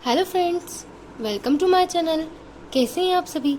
Hello friends, welcome to my channel. कैसे हैं आप सभी।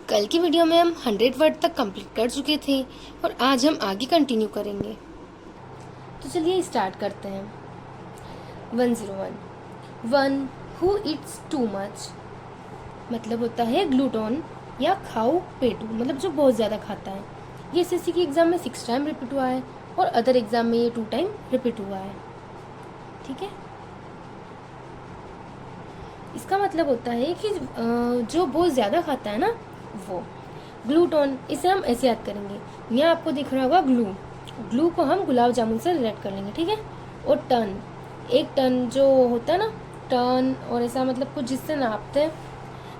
कल की वीडियो में हम 100 वर्ड तक कंप्लीट कर चुके थे और आज हम आगे कंटिन्यू करेंगे। तो चलिए स्टार्ट करते हैं। 101 one who Yeats too much मतलब होता है ग्लूटोन या खाओ पेटू, मतलब जो बहुत ज़्यादा खाता है। ये एसएससी के एग्ज़ाम में 6 टाइम रिपीट हुआ है और अदर एग्ज़ाम में ये 2 टाइम रिपीट हुआ है। ठीक है, इसका मतलब होता है कि जो बहुत ज़्यादा खाता है ना वो ग्लूटोन। इसे हम ऐसे याद करेंगे, यहाँ आपको दिख रहा होगा ग्लू। ग्लू को हम गुलाब जामुन से रिलेट कर लेंगे, ठीक है। और टन, एक टन जो होता है ना, टन और ऐसा मतलब कुछ जिससे नापते हैं।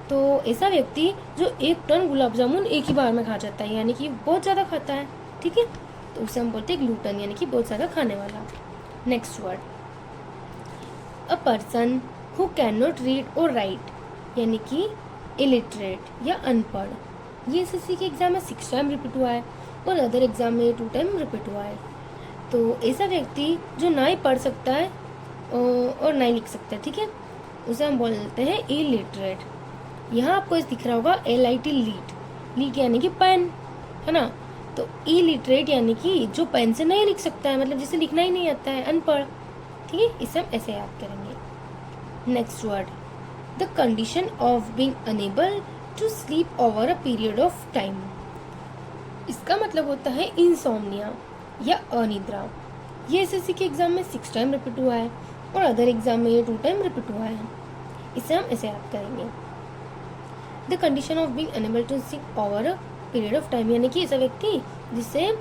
तो ऐसा व्यक्ति जो 1 टन गुलाब जामुन एक ही बार में खा जाता है, यानी कि बहुत ज़्यादा खाता है, ठीक है। तो उसे हम बोलते हैं ग्लूटन, यानी कि बहुत ज़्यादा खाने वाला। Next word, a person who can not read और राइट, यानी कि इलिटरेट या अनपढ़। ये एसएससी के एग्जाम में 6 टाइम रिपीट हुआ है और अदर एग्जाम में 2 टाइम रिपीट हुआ है। तो ऐसा व्यक्ति जो ना ही पढ़ सकता है और ना ही लिख सकता है, ठीक है, उसे हम बोलते हैं इलिटरेट। यहाँ आपको इस दिख रहा होगा LIT, लीट। लीट यानी कि पेन, है ना। तो इलिटरेट यानी कि जो पेन से नहीं लिख सकता है, मतलब जिसे लिखना ही नहीं आता है, अनपढ़, ठीक है। इसे हम ऐसे याद करेंगे। Next word, the condition of being unable to sleep over a period of time. इसका मतलब होता है इंसोम्निया या अनिद्रा। ये एसएससी के एग्जाम में 6 टाइम रिपीट हुआ है और अदर एग्जाम में ये 2 टाइम रिपीट हुआ है। इसे हम ऐसे याद करेंगे, the condition of being unable to sleep over a period of time, यानी कि ऐसा व्यक्ति जिससे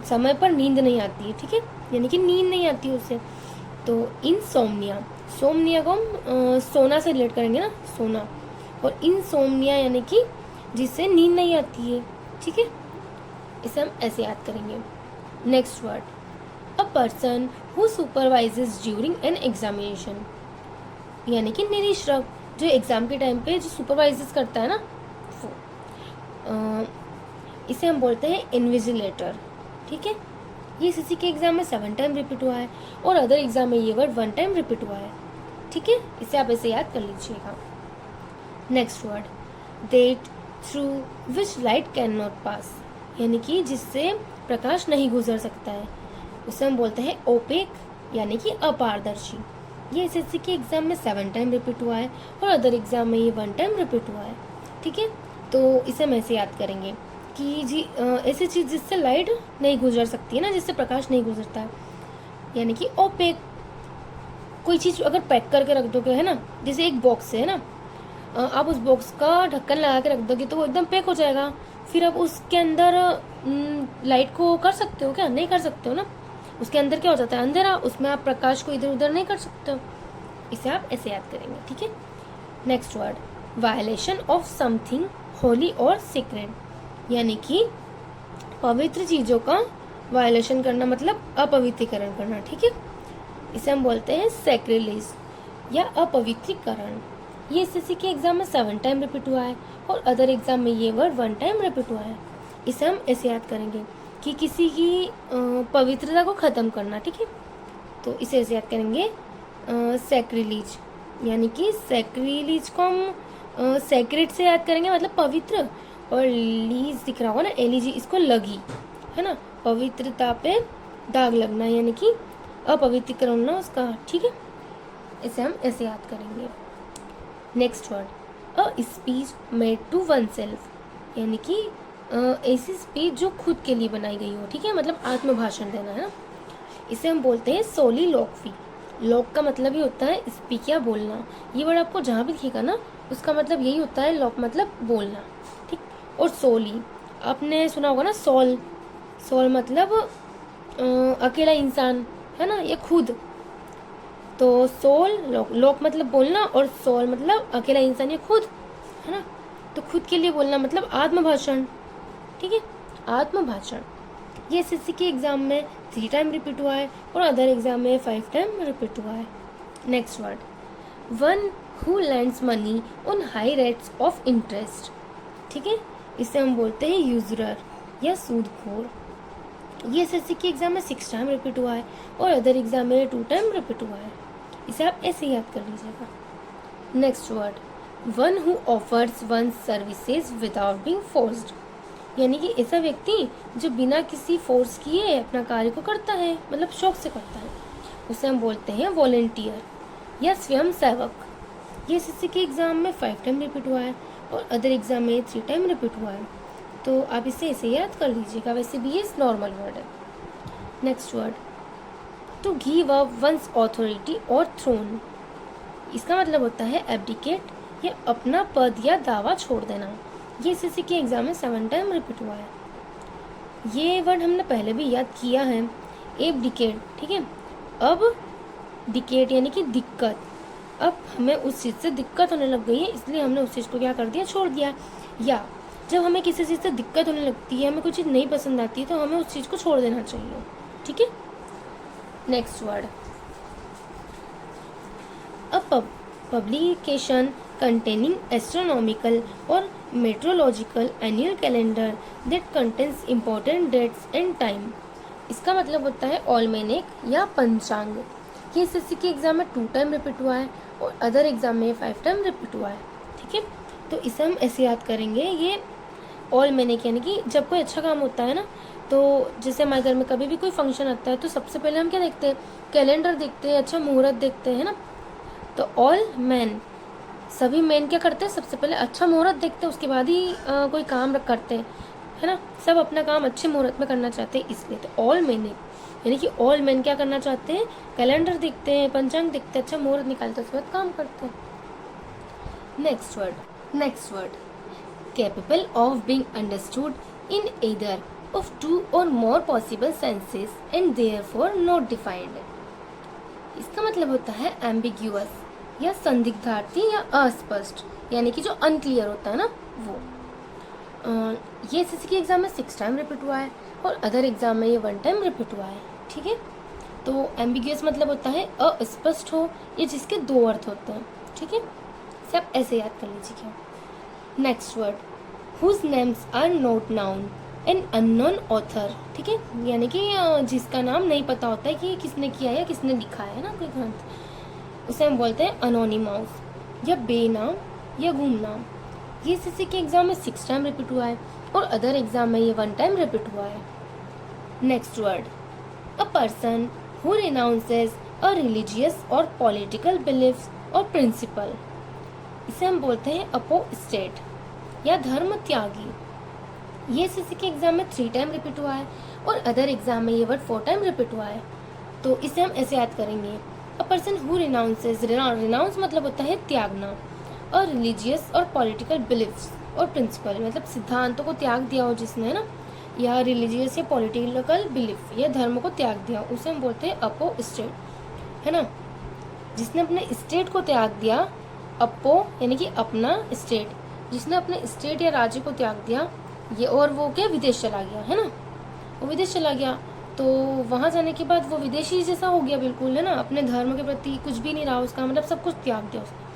समय पर नींद नहीं आती है, ठीक है, यानी कि नींद नहीं आती उसे। तो इनसोम्निया, सोमनिया को हम सोना से रिलेट करेंगे ना, सोना। और इनसोम्निया यानी कि जिससे नींद नहीं आती है, ठीक है। इसे हम ऐसे याद करेंगे। Next word, a person who supervises during an examination, यानी कि निरीक्षक, जो एग्जाम के टाइम पे जो सुपरवाइजेस करता है ना वो। इसे हम बोलते हैं इन्विजिलेटर, ठीक है। ये एसएससी के एग्जाम में 7 टाइम रिपीट हुआ है और अदर एग्जाम में ये वर्ड 1 टाइम रिपीट हुआ है, ठीक है। इसे आप ऐसे याद कर लीजिएगा। Next word, that through which light can not pass, यानी कि जिससे प्रकाश नहीं गुजर सकता है, उसे हम बोलते हैं ओपेक, यानी कि अपारदर्शी। ये एसएससी के एग्जाम में 7 टाइम रिपीट हुआ है और अदर एग्जाम में ये 1 टाइम रिपीट हुआ है, ठीक है। तो इसे हम ऐसे याद करेंगे कि जी ऐसी चीज़ जिससे लाइट नहीं गुजर सकती है ना, जिससे प्रकाश नहीं गुजरता है, यानी कि ओपेक। कोई चीज़ अगर पैक करके रख दोगे, है ना, जैसे एक बॉक्स है ना, आप उस बॉक्स का ढक्कन लगा के रख दोगे तो वो एकदम पैक हो जाएगा। फिर आप उसके अंदर लाइट को कर सकते हो क्या? नहीं कर सकते हो ना। उसके अंदर क्या हो जाता है? अंधेरा। उसमें आप प्रकाश को इधर उधर नहीं कर सकते हो। इसे आप ऐसे याद करेंगे, ठीक है। Next word, violation of something Holi और सीक्रेट, यानी कि पवित्र चीज़ों का वायलेशन करना, मतलब अपवित्रीकरण करना, ठीक है। इसे हम बोलते हैं सैक्रिलेज या अपवित्रीकरण। ये एसएससी के एग्जाम में 7 टाइम रिपीट हुआ है और अदर एग्जाम में ये वर्ड 1 टाइम रिपीट हुआ है। इसे हम ऐसे याद करेंगे कि किसी की पवित्रता को ख़त्म करना, ठीक है। तो इसे ऐसे याद करेंगे सैक्रिलीज, यानी कि सैक्रिलीज को हम सैक्रेट से याद करेंगे, मतलब पवित्र। और लीज दिख रहा होगा ना, LEG, इसको लगी, है ना, पवित्रता पे दाग लगना, यानी कि अपवित्रीकरण होना उसका, ठीक है। इसे हम ऐसे याद करेंगे। Next word, a speech made to oneself, यानी कि ऐसी स्पीच जो खुद के लिए बनाई गई हो, ठीक है, मतलब आत्मभाषण देना, है ना। इसे हम बोलते हैं सोलिलोक्वी। लॉक का मतलब ही होता है स्पीक या बोलना। ये वर्ड आपको जहाँ भी दिखेगा ना, उसका मतलब यही होता है, लॉक मतलब बोलना, ठीक। और सोली, आपने सुना होगा ना, सोल। सोल मतलब अकेला इंसान, है ना, ये खुद। तो सोल, लॉक मतलब बोलना और सोल मतलब अकेला इंसान, ये खुद, है ना। तो खुद के लिए बोलना मतलब आत्मभाषण, ठीक है, आत्मभाषण। ये एसएससी के एग्जाम में 3 टाइम रिपीट हुआ है और अदर एग्जाम में 5 टाइम रिपीट हुआ है। Next word, one who lands money on high rates of interest, ठीक है। इसे हम बोलते हैं यूजरर या सूदखोर। ये एसएससी के एग्जाम में 6 टाइम रिपीट हुआ है और अदर एग्जाम में 2 टाइम रिपीट हुआ है। इसे आप ऐसे याद कर लीजिएगा। Next word, one who offers one services without being forced, यानी कि ऐसा व्यक्ति जो बिना किसी फोर्स किए अपना कार्य को करता है, मतलब शौक से करता है, उसे हम बोलते हैं वॉलंटियर या स्वयं सेवक। ये एसएससी के एग्ज़ाम में 5 टाइम रिपीट हुआ है और अदर एग्ज़ाम में 3 टाइम रिपीट हुआ है, तो आप इसे ऐसे याद कर लीजिएगा। वैसे भी ये नॉर्मल वर्ड है। Next word, to give up one's authority or throne, इसका मतलब होता है एब्डिकेट या अपना पद या दावा छोड़ देना। ये एसएससी के एग्ज़ाम में 7 टाइम रिपीट हुआ है। ये वर्ड हमने पहले भी याद किया है, एब्डिकेट, ठीक है। अब डिकेट यानी कि दिक्कत, अब हमें उस चीज़ से दिक्कत होने लग गई है, इसलिए हमने उस चीज़ को क्या कर दिया, छोड़ दिया। या जब हमें किसी चीज़ से दिक्कत होने लगती है, हमें कोई चीज़ नहीं पसंद आती है, तो हमें उस चीज़ को छोड़ देना चाहिए, ठीक है। Next word, a publication containing astronomical or meteorological annual calendar that contains important dates and time, इसका मतलब होता है ऑलमेनिक या पंचांग। ये एसएससी के एग्ज़ाम में 2 टाइम रिपीट हुआ है और अदर एग्ज़ाम में 5 टाइम रिपीट हुआ है, ठीक है। तो इसे हम ऐसे याद करेंगे, ये ऑलमेनिक यानी कि जब कोई अच्छा काम होता है ना, तो जैसे हमारे घर में कभी भी कोई फंक्शन आता है तो सबसे पहले हम क्या देखते हैं, कैलेंडर देखते हैं, अच्छा मुहूर्त देखते हैं ना। तो ऑल मैन, सभी मैन क्या करते हैं, सबसे पहले अच्छा मुहूर्त देखते हैं, उसके बाद ही कोई काम करते हैं, है ना। सब अपना काम अच्छे मुहूर्त में करना चाहते हैं, इसलिए तो ऑल मैन यानी कि ऑल मैन क्या करना चाहते हैं, कैलेंडर देखते हैं, पंचांग देखते हैं, अच्छा मुहूर्त निकालते हैं, उसके बाद काम करते हैं। Next word, capable of being understood in either of 2 और मोर possible senses and therefore not defined, इसका मतलब होता है एम्बिग्यूअस या संदिग्धार्थी या अस्पष्ट, यानी कि जो अनक्लियर होता है ना वो। ये एसएससी के एग्ज़ाम में 6 टाइम रिपीट हुआ है और अदर एग्ज़ाम में ये 1 टाइम रिपीट हुआ है, ठीक है। तो एम्बिग्यूअस मतलब होता है अस्पष्ट हो या जिसके 2 अर्थ होते हैं, ठीक है। सब ऐसे याद कर लीजिए। Next word, whose names are not known an unknown author, ठीक है, यानी कि जिसका नाम नहीं पता होता है कि किसने किया है, किसने लिखा है ना कोई ग्रंथ, उसे हम बोलते हैं अनोनिमाउस या बेनाम या गुमनाम। ये एसएससी के एग्ज़ाम में 6 टाइम रिपीट हुआ है और अदर एग्ज़ाम में ये 1 टाइम रिपीट हुआ है। Next word, a person who renounces a religious और पॉलिटिकल बिलीफ्स और प्रिंसिपल, इसे हम बोलते हैं अपोस्टेट या धर्म त्यागी। ये एसएससी के एग्ज़ाम में 3 टाइम रिपीट हुआ है और अदर एग्ज़ाम में ये वर्ड 4 टाइम रिपीट हुआ है, तो इसे हम ऐसे याद करेंगे, a person who renounces, renounce मतलब होता है त्यागना, और रिलीजियस और पॉलिटिकल बिलीफ्स और प्रिंसिपल मतलब सिद्धांतों को त्याग दिया हो जिसने ना, या रिलीजियस या पॉलिटिकल बिलीफ या धर्म को त्याग दिया, उसे हम बोलते हैं अपोस्टेट, है ना। जिसने अपने स्टेट को त्याग दिया, अपो यानी कि अपना स्टेट, जिसने अपने स्टेट या राज्य को त्याग दिया, ये और वो क्या विदेश चला गया, है ना, वो विदेश चला गया, तो वहाँ जाने के बाद वो विदेशी जैसा हो गया बिल्कुल, है ना, अपने धर्म के प्रति कुछ भी नहीं रहा उसका, मतलब सब कुछ त्याग दिया उसने,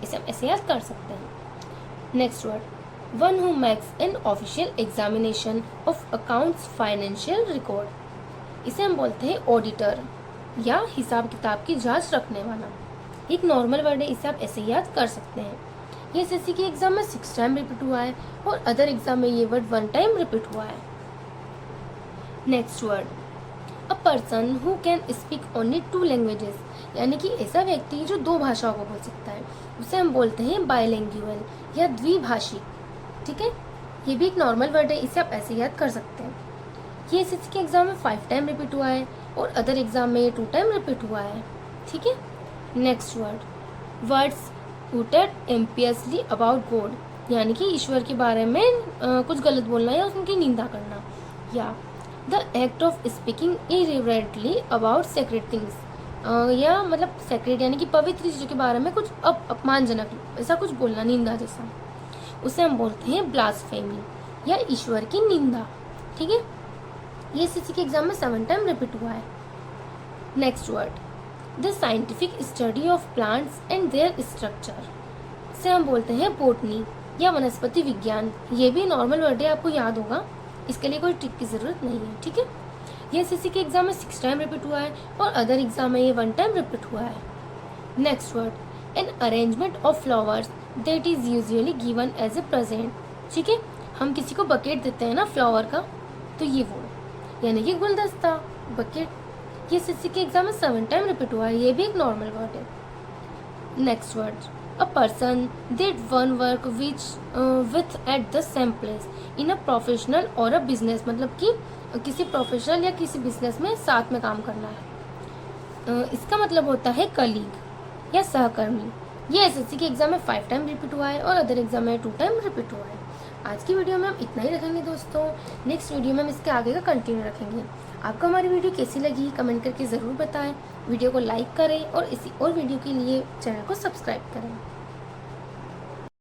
इसे हम ऐसे याद कर सकते हैं। Next word, one who makes an official examination of accounts financial record, इसे हम बोलते हैं ऑडिटर या हिसाब किताब की जांच रखने वाला। एक नॉर्मल वर्ड है, इसे आप ऐसे याद कर सकते हैं। ये एसएससी के एग्जाम में 6 टाइम रिपीट हुआ है और अदर एग्जाम में ये वर्ड 1 टाइम रिपीट हुआ है। Next word, a person who can speak only 2 languages, यानी कि ऐसा व्यक्ति जो 2 भाषाओं को बोल सकता है, उसे हम बोलते हैं बायलैंग्युअल या द्विभाषी, ठीक है। ये भी एक नॉर्मल वर्ड है, इसे आप ऐसे याद कर सकते हैं। ये एसएससी के एग्जाम में 5 टाइम रिपीट हुआ है और अदर एग्जाम में 2 टाइम रिपीट हुआ है, ठीक है। नेक्स्ट वर्ड, वर्ड्स उटेड इम्पियसली अबाउट गॉड, यानी कि ईश्वर के बारे में कुछ गलत बोलना या उनकी निंदा करना, या the act of speaking irreverently about sacred things, या मतलब सेक्रेट यानी कि पवित्र चीज़ों के बारे में कुछ अपमानजनक ऐसा कुछ बोलना, निंदा जैसा, उसे हम बोलते हैं ब्लास्फेमी या ईश्वर की निंदा, ठीक है। ये एसएससी के एग्जाम में 7 टाइम रिपीट हुआ है। Next word, the scientific study of plants and there structure, इसे हम बोलते हैं बोटनी या वनस्पति विज्ञान। ये भी नॉर्मल वर्ड है, आपको याद होगा, इसके लिए कोई ट्रिक की ज़रूरत नहीं है, ठीक है। ये एसएससी के एग्जाम में 6 टाइम रिपीट हुआ है और अदर एग्जाम में ये 1 टाइम रिपीट हुआ है। Next word, an arrangement of flowers that is usually given as a present. ठीक है, हम किसी को बकेट देते हैं ना फ्लावर का, तो ये वो यानी कि गुलदस्ता, बकेट। ये एसएससी के एग्जाम में 7 टाइम रिपीट हुआ है, ये भी एक नॉर्मल वर्ड है। Next word, a person did one work which with at the same place in a professional और अ बिजनेस, मतलब कि किसी प्रोफेशनल या किसी बिजनेस में साथ में काम करना है। इसका मतलब होता है कलीग या सहकर्मी। ये एसएससी के एग्जाम में 5 टाइम रिपीट हुआ है और अदर एग्जाम में 2 टाइम रिपीट हुआ है। आज की वीडियो में हम इतना ही रखेंगे दोस्तों, नेक्स्ट वीडियो में हम इसके आगे का कंटिन्यू रखेंगे। आपको हमारी वीडियो कैसी लगी कमेंट करके ज़रूर बताएं, वीडियो को लाइक करें और इसी और वीडियो के लिए चैनल को सब्सक्राइब करें।